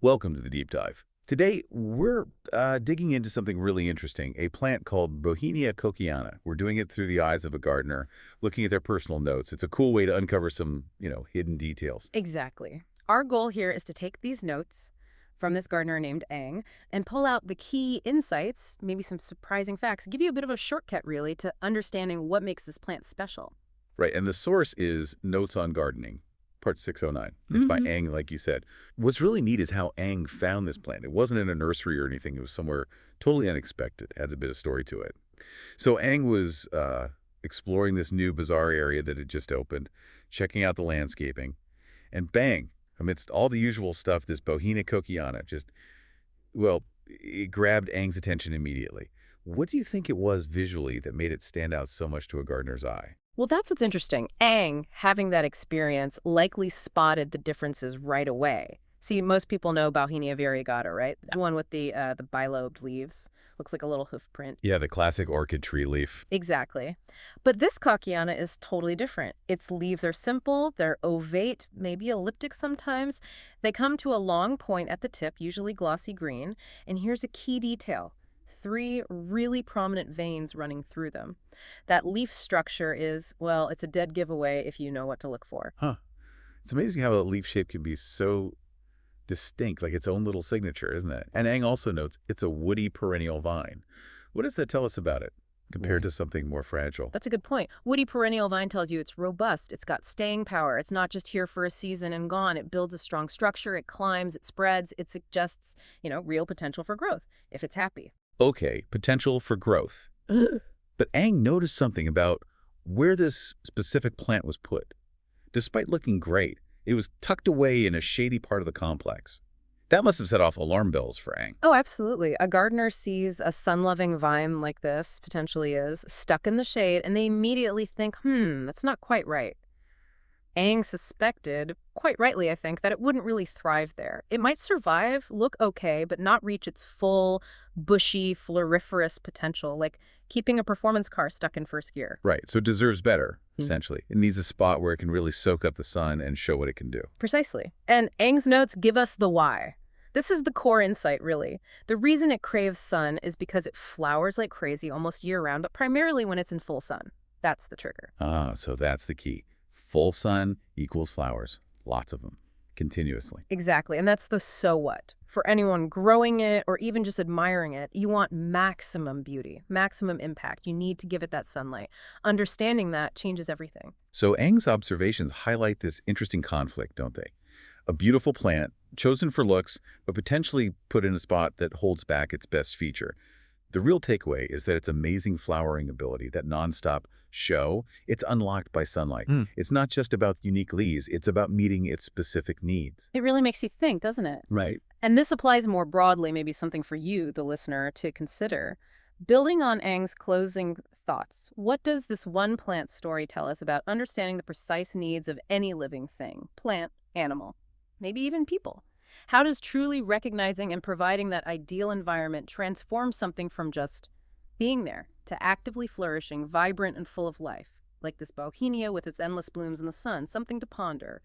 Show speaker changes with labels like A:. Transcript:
A: Welcome to the Deep Dive. Today, we're digging into something really interesting, a plant called Bauhinia Kockiana. We're doing it through the eyes of a gardener, looking at their personal notes. It's a cool way to uncover some, hidden details.
B: Exactly. Our goal here is to take these notes from this gardener named Ang and pull out the key insights, maybe some surprising facts, give you a bit of a shortcut, really, to understanding what makes this plant special.
A: Right, and the source is Notes on Gardening, part 609. It's by
B: Hmm.
A: Ang, like you said. What's really neat is how Ang found this plant. It wasn't in a nursery or anything. It was somewhere totally unexpected. Adds a bit of story to it. So Ang was exploring this new bazaar area that had just opened, checking out the landscaping, and bang, amidst all the usual stuff, this Bauhinia Kockiana well, it grabbed Ang's attention immediately. What do you think it was visually that made it stand out so much to a gardener's eye?
B: Well, that's what's interesting. Ang, having that experience, likely spotted the differences right away. See, most people know Bauhinia Variegata, right? The one with the bilobed leaves. Looks like a little hoof print.
A: Yeah, the classic orchid tree leaf.
B: Exactly. But this Kockiana is totally different. Its leaves are simple, they're ovate, maybe elliptic sometimes. They come to a long point at the tip, usually glossy green. And here's a key detail. Three really prominent veins running through them. That leaf structure is, well, it's a dead giveaway if you know what to look for.
A: Huh. It's amazing how a leaf shape can be so distinct, like its own little signature, isn't it? And Ang also notes it's a woody perennial vine. What does that tell us about it compared to something more fragile?
B: That's a good point. Woody perennial vine tells you it's robust, it's got staying power, it's not just here for a season and gone. It builds a strong structure, it climbs, it spreads, it suggests, real potential for growth if it's happy.
A: Okay, potential for growth. But Ang noticed something about where this specific plant was put. Despite looking great, it was tucked away in a shady part of the complex. That must have set off alarm bells for Ang.
B: Oh, absolutely. A gardener sees a sun-loving vine like this, potentially is, stuck in the shade, and they immediately think, that's not quite right. Aang suspected, quite rightly I think, that it wouldn't really thrive there. It might survive, look okay, but not reach its full, bushy, floriferous potential, like keeping a performance car stuck in first gear.
A: Right, so it deserves better,
B: Hmm.
A: essentially. It needs a spot where it can really soak up the sun and show what it can do.
B: Precisely. And Aang's notes give us the why. This is the core insight, really. The reason it craves sun is because it flowers like crazy almost year-round, but primarily when it's in full sun. That's the trigger.
A: Ah, so that's the key. Full sun equals flowers. Lots of them. Continuously.
B: Exactly, and that's the so what. For anyone growing it or even just admiring it, you want maximum beauty, maximum impact. You need to give it that sunlight. Understanding that changes everything.
A: So Eng's observations highlight this interesting conflict, don't they? A beautiful plant, chosen for looks, but potentially put in a spot that holds back its best feature. The real takeaway is that its amazing flowering ability, that nonstop show, it's unlocked by sunlight. It's not just about unique leaves, it's about meeting its specific needs.
B: It really makes you think, doesn't it?
A: Right.
B: And this applies more broadly, maybe something for you, the listener, to consider. Building on Ang's closing thoughts, what does this one plant story tell us about understanding the precise needs of any living thing, plant, animal, maybe even people? How does truly recognizing and providing that ideal environment transform something from just being there to actively flourishing, vibrant and full of life, like this Bauhinia with its endless blooms in the sun, something to ponder.